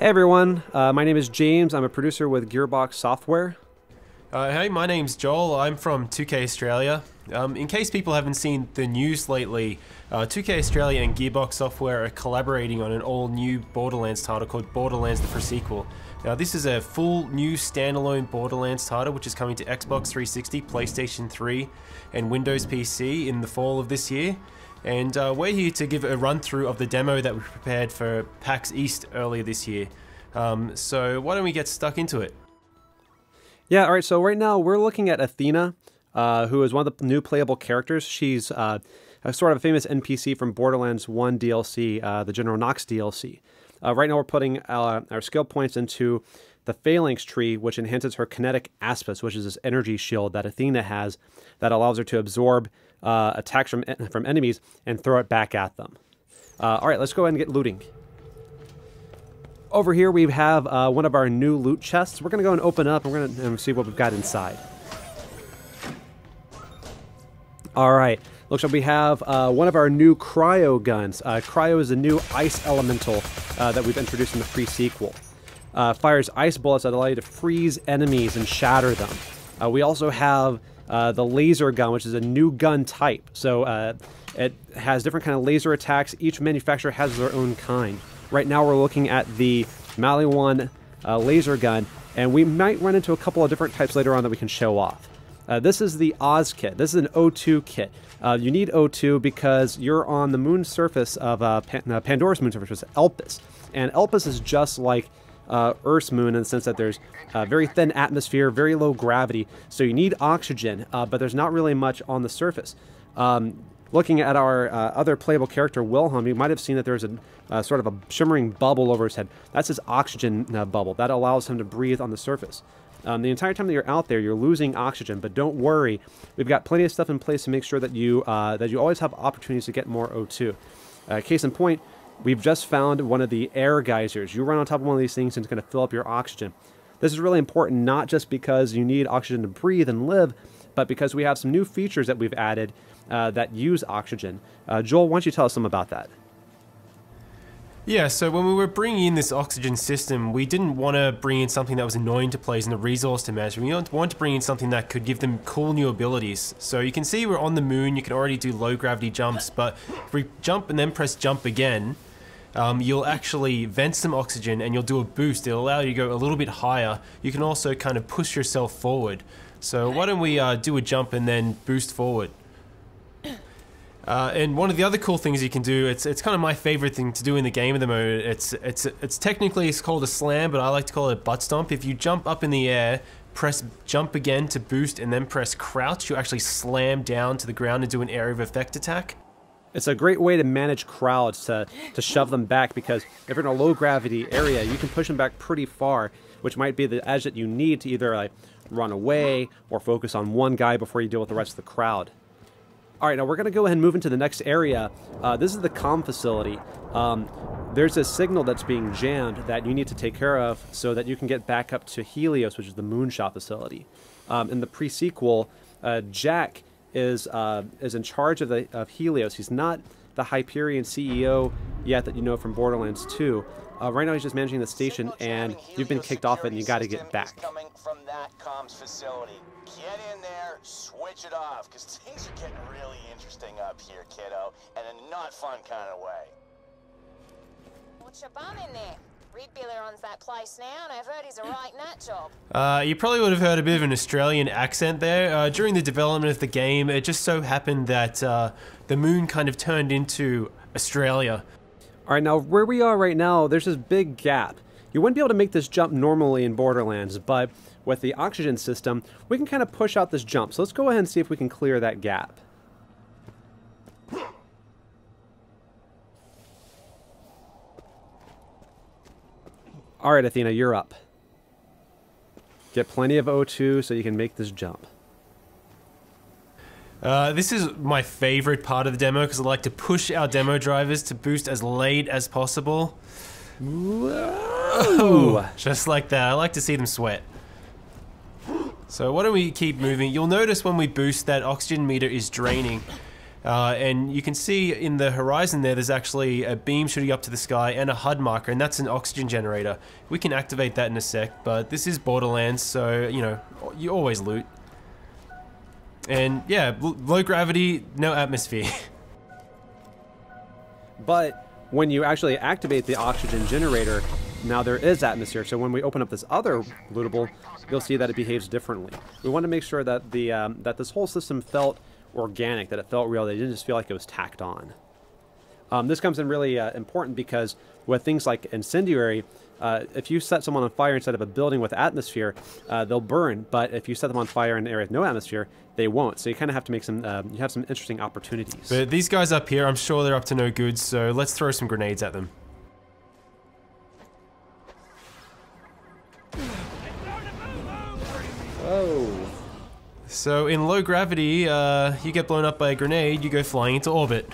Hey everyone, my name is James. I'm a producer with Gearbox Software. Hey, my name's Joel. I'm from 2K Australia. In case people haven't seen the news lately, 2K Australia and Gearbox Software are collaborating on an all-new Borderlands title called Borderlands the Pre-Sequel. Now, this is a full new standalone Borderlands title which is coming to Xbox 360, PlayStation 3, and Windows PC in the fall of this year. And we're here to give a run-through of the demo that we prepared for PAX East earlier this year. So why don't we get stuck into it? Yeah, alright, so right now we're looking at Athena, who is one of the new playable characters. She's a sort of a famous NPC from Borderlands 1 DLC, the General Knox DLC. Right now we're putting our skill points into the Phalanx tree, which enhances her kinetic aspects, which is this energy shield that Athena has that allows her to absorb attacks from enemies and throw it back at them. Alright, let's go ahead and get looting. Over here we have one of our new loot chests. We're going to go and open up and we're going to see what we've got inside. Alright, looks like we have one of our new cryo guns. Cryo is a new ice elemental that we've introduced in the pre-sequel. Fires ice bullets that allow you to freeze enemies and shatter them. We also have the laser gun, which is a new gun type. So it has different kind of laser attacks. Each manufacturer has their own kind. Right now we're looking at the Maliwan laser gun, and we might run into a couple of different types later on that we can show off. This is the Oz kit. This is an O2 kit. You need O2 because you're on the moon surface of Pandora's moon surface, Elpis. And Elpis is just like Earth's moon in the sense that there's a very thin atmosphere, very low gravity, so you need oxygen, but there's not really much on the surface. Looking at our other playable character, Wilhelm, you might have seen that there's a sort of a shimmering bubble over his head. That's his oxygen bubble. That allows him to breathe on the surface. The entire time that you're out there, you're losing oxygen, but don't worry. We've got plenty of stuff in place to make sure that you always have opportunities to get more O2. Case in point, we've just found one of the air geysers. You run on top of one of these things and it's going to fill up your oxygen. This is really important, not just because you need oxygen to breathe and live, but because we have some new features that we've added that use oxygen. Joel, why don't you tell us some about that? Yeah, so when we were bringing in this oxygen system, we didn't want to bring in something that was annoying to players and a resource to manage. We wanted to bring in something that could give them cool new abilities. So you can see we're on the moon, you can already do low gravity jumps, but if we jump and then press jump again, you'll actually vent some oxygen and you'll do a boost. It'll allow you to go a little bit higher. You can also kind of push yourself forward. So why don't we do a jump and then boost forward? And one of the other cool things you can do, it's kind of my favorite thing to do in the game at the moment. It's technically called a slam, but I like to call it a butt stomp. If you jump up in the air, press jump again to boost, and then press crouch, you actually slam down to the ground and do an area of effect attack. It's a great way to manage crowds, to shove them back, because if you're in a low gravity area, you can push them back pretty far, which might be the edge that you need to either like run away or focus on one guy before you deal with the rest of the crowd. Alright, now we're going to go ahead and move into the next area. This is the comm facility. There's a signal that's being jammed that you need to take care of so that you can get back up to Helios, which is the moonshot facility. In the pre-sequel, Jack is in charge of Helios. He's not the Hyperion CEO yet that you know from Borderlands 2. Right now he's just managing the station, and you've been kicked off it and you got to get back. Coming from that comms facility. Get in there, switch it off, because things are getting really interesting up here, kiddo, and in a not fun kind of way. What's your bum in there? Reed Biller owns that place now, and I've heard he's a right nut job. You probably would have heard a bit of an Australian accent there. During the development of the game, it just so happened that the moon kind of turned into Australia. Alright, now where we are right now, there's this big gap. You wouldn't be able to make this jump normally in Borderlands, but with the oxygen system, we can kind of push out this jump. So let's go ahead and see if we can clear that gap. Alright, Athena, you're up. Get plenty of O2 so you can make this jump. This is my favorite part of the demo because I like to push our demo drivers to boost as late as possible. Whoa. Just like that. I like to see them sweat. So why don't we keep moving? You'll notice when we boost that oxygen meter is draining. And you can see in the horizon there's actually a beam shooting up to the sky and a HUD marker, and that's an oxygen generator. We can activate that in a sec, but this is Borderlands, so, you know, you always loot. And yeah, low gravity, no atmosphere. But when you actually activate the oxygen generator, now there is atmosphere. So when we open up this other lootable, you'll see that it behaves differently. We want to make sure that the that this whole system felt organic, that it felt real, that it didn't just feel like it was tacked on. This comes in really important because with things like incendiary, if you set someone on fire inside of a building with atmosphere, they'll burn. But if you set them on fire in an area with no atmosphere, they won't. So you kind of have to make some, you have some interesting opportunities. But these guys up here, I'm sure they're up to no good, so let's throw some grenades at them. Whoa. So in low gravity, you get blown up by a grenade, you go flying into orbit.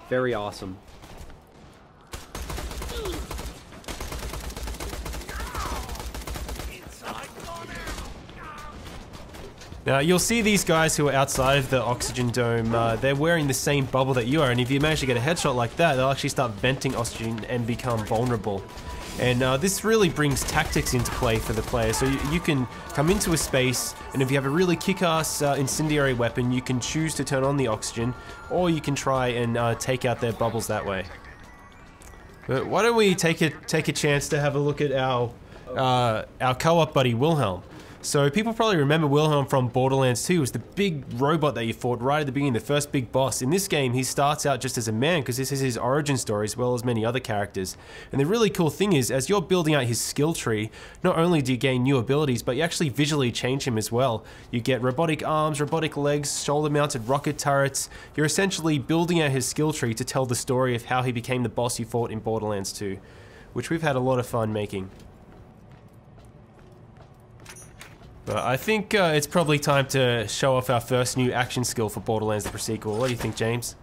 Very awesome. Now you'll see these guys who are outside of the oxygen dome, they're wearing the same bubble that you are, and if you manage to get a headshot like that, they'll actually start venting oxygen and become vulnerable. And this really brings tactics into play for the player. So you can come into a space, and if you have a really kick-ass incendiary weapon, you can choose to turn on the oxygen, or you can try and take out their bubbles that way. But why don't we take a chance to have a look at our co-op buddy Wilhelm. So people probably remember Wilhelm from Borderlands 2. It was the big robot that you fought right at the beginning, the first big boss. In this game, he starts out just as a man because this is his origin story as well as many other characters. And the really cool thing is, as you're building out his skill tree, not only do you gain new abilities, but you actually visually change him as well. You get robotic arms, robotic legs, shoulder-mounted rocket turrets. You're essentially building out his skill tree to tell the story of how he became the boss you fought in Borderlands 2, which we've had a lot of fun making. But I think it's probably time to show off our first new action skill for Borderlands the Prequel. What do you think, James?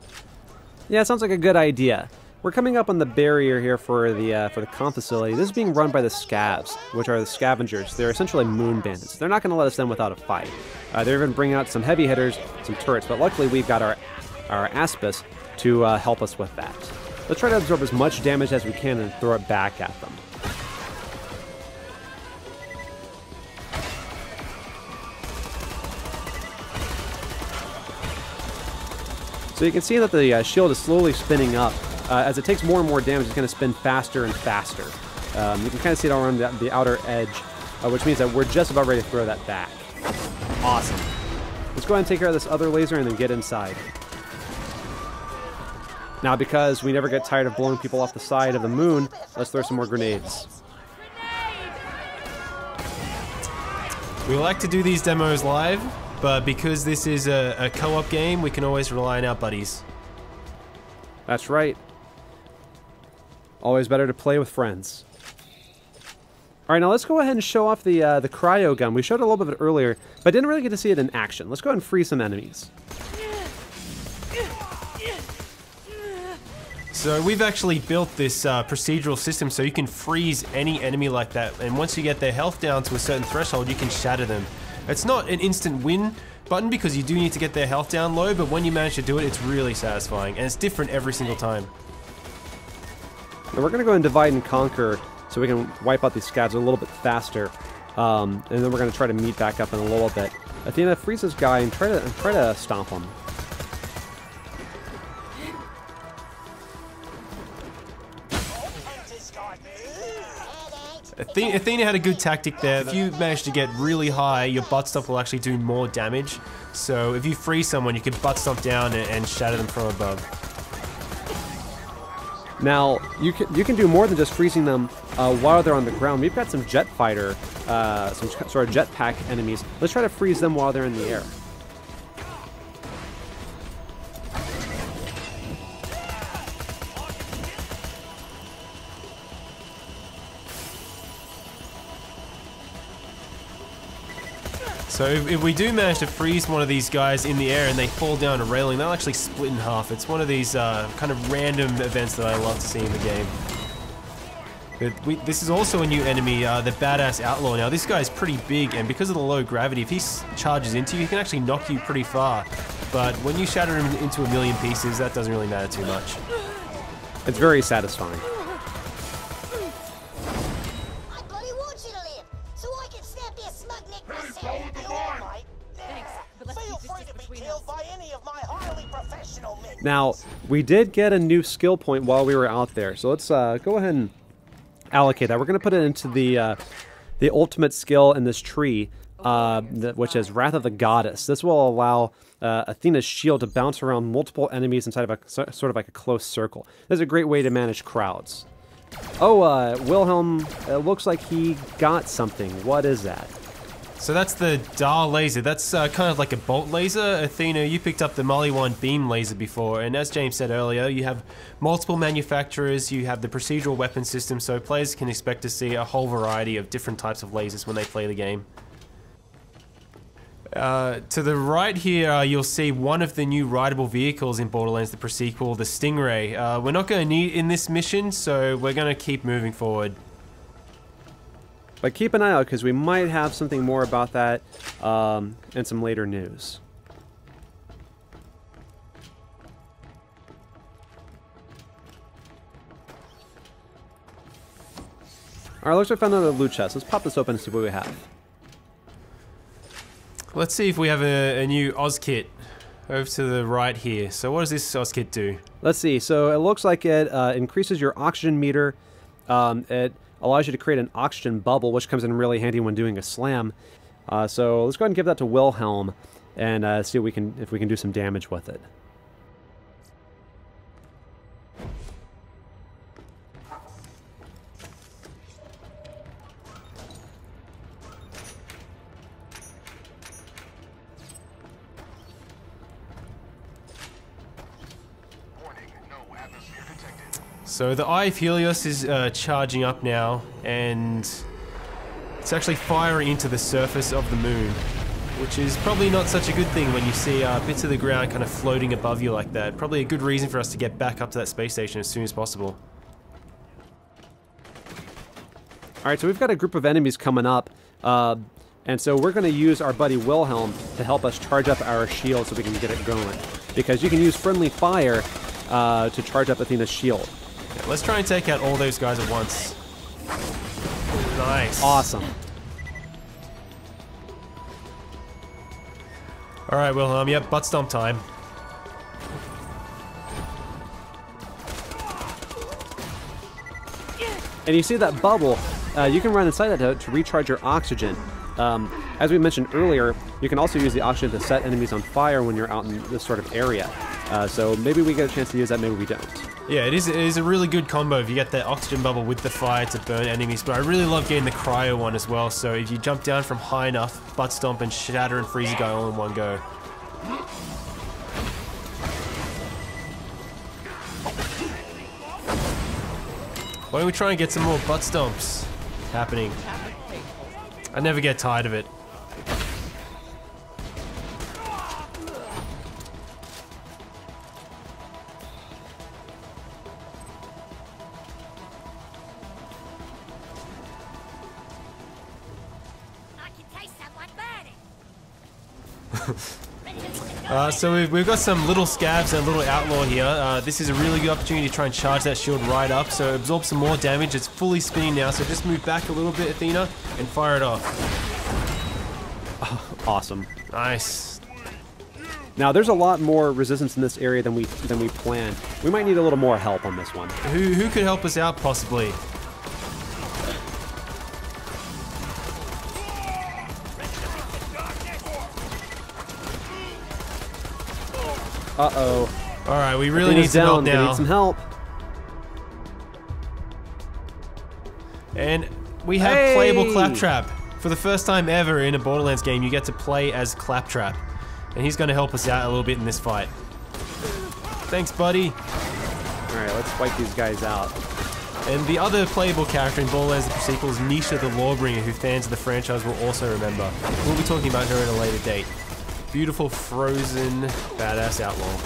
Yeah, it sounds like a good idea. We're coming up on the barrier here for the comp facility. This is being run by the Scavs, which are the scavengers. They're essentially moon bandits. They're not going to let us in without a fight. They're even bringing out some heavy hitters, some turrets, but luckily we've got our Aspis to help us with that. Let's try to absorb as much damage as we can and throw it back at them. So you can see that the shield is slowly spinning up. As it takes more and more damage, it's going to spin faster and faster. You can kind of see it all around the outer edge, which means that we're just about ready to throw that back. Awesome. Let's go ahead and take care of this other laser and then get inside. Now, because we never get tired of blowing people off the side of the moon, let's throw some more grenades. We like to do these demos live, but because this is a co-op game, we can always rely on our buddies. That's right. Always better to play with friends. All right, now let's go ahead and show off the cryo gun. We showed a little bit of it earlier, but didn't really get to see it in action. Let's go ahead and freeze some enemies. So we've actually built this procedural system so you can freeze any enemy like that, and once you get their health down to a certain threshold, you can shatter them. It's not an instant win button because you do need to get their health down low, but when you manage to do it, it's really satisfying, and it's different every single time. Now we're going to go and divide and conquer so we can wipe out these scavs a little bit faster, and then we're going to try to meet back up in a little bit. Athena, freeze this guy and try to stomp him. Athena had a good tactic there. If you manage to get really high, your butt stomp will actually do more damage. So if you freeze someone, you can butt stomp down and shatter them from above. Now, you can do more than just freezing them while they're on the ground. We've got some jet fighter, some sort of jetpack enemies. Let's try to freeze them while they're in the air. So if we do manage to freeze one of these guys in the air and they fall down a railing, they'll actually split in half. It's one of these kind of random events that I love to see in the game. This is also a new enemy, the Badass Outlaw. Now, this guy's pretty big, and because of the low gravity, if he charges into you, he can actually knock you pretty far. But when you shatter him into a million pieces, that doesn't really matter too much. It's very satisfying. I bloody want you to live, so I can snap your smug neck myself. You all right? Thanks, but feel free to be killed by any of my highly professional men. Now, we did get a new skill point while we were out there, so let's go ahead and allocate that. We're going to put it into the ultimate skill in this tree, which is Wrath of the Goddess. This will allow Athena's shield to bounce around multiple enemies inside of a sort of like a close circle. This is a great way to manage crowds. Oh, Wilhelm, it looks like he got something. What is that? So that's the Dar laser. That's kind of like a bolt laser. Athena, you picked up the Maliwan beam laser before, and as James said earlier, you have multiple manufacturers, you have the procedural weapon system, so players can expect to see a whole variety of different types of lasers when they play the game. To the right here, you'll see one of the new rideable vehicles in Borderlands, the pre-sequel, the Stingray. We're not going to need it in this mission, so we're going to keep moving forward. But keep an eye out, because we might have something more about that in some later news. Alright, looks like we found another loot chest. Let's pop this open and see what we have. Let's see if we have a new Oz kit over to the right here. So what does this Oz kit do? Let's see. So it looks like it increases your oxygen meter. It allows you to create an oxygen bubble, which comes in really handy when doing a slam. So let's go ahead and give that to Wilhelm and see if we can do some damage with it. So the Eye of Helios is charging up now, and it's actually firing into the surface of the moon, which is probably not such a good thing when you see bits of the ground kind of floating above you like that. Probably a good reason for us to get back up to that space station as soon as possible. Alright, so we've got a group of enemies coming up, and so we're going to use our buddy Wilhelm to help us charge up our shield so we can get it going. Because you can use friendly fire to charge up Athena's shield. Let's try and take out all those guys at once. Nice. Awesome. Alright, Wilhelm, yep, butt stomp time. And you see that bubble, you can run inside that to recharge your oxygen. As we mentioned earlier, you can also use the oxygen to set enemies on fire when you're out in this sort of area. So maybe we get a chance to use that, maybe we don't. Yeah, it is a really good combo if you get that oxygen bubble with the fire to burn enemies, but I really love getting the cryo one as well, so if you jump down from high enough, butt stomp and shatter and freeze a guy all in one go. Why don't we try and get some more butt stomps happening? I never get tired of it. So we've got some little scabs and a little outlaw here. This is a really good opportunity to try and charge that shield right up, so absorb some more damage. It's fully spinning now, so just move back a little bit, Athena, and fire it off. Oh, awesome. Nice. Now there's a lot more resistance in this area than we planned. We might need a little more help on this one. Who could help us out possibly? Uh-oh. Alright, we really need some help now. We need some help. And we have playable Claptrap. For the first time ever in a Borderlands game, you get to play as Claptrap. And he's going to help us out a little bit in this fight. Thanks, buddy. Alright, let's wipe these guys out. And the other playable character in Borderlands the Pre-Sequel is Nisha the Lawbringer, who fans of the franchise will also remember. We'll be talking about her at a later date. Beautiful, frozen, badass outlaw.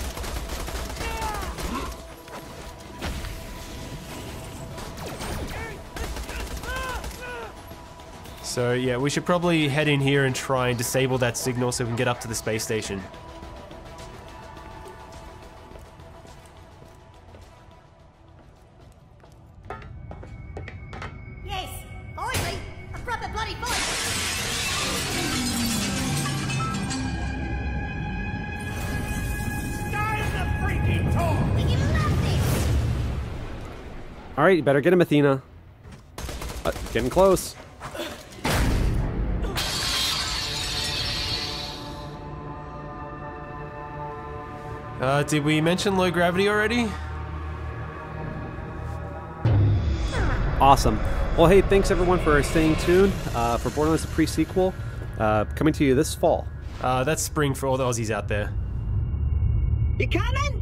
So yeah, we should probably head in here and try and disable that signal so we can get up to the space station. Yes, finally, a proper bloody fight. Sky's the freaking talk! We can love this. All right, you better get him, Athena. Getting close. Did we mention low gravity already? Awesome. Well, hey, thanks everyone for staying tuned for Borderlands the pre-sequel, coming to you this fall. That's spring for all the Aussies out there. You coming?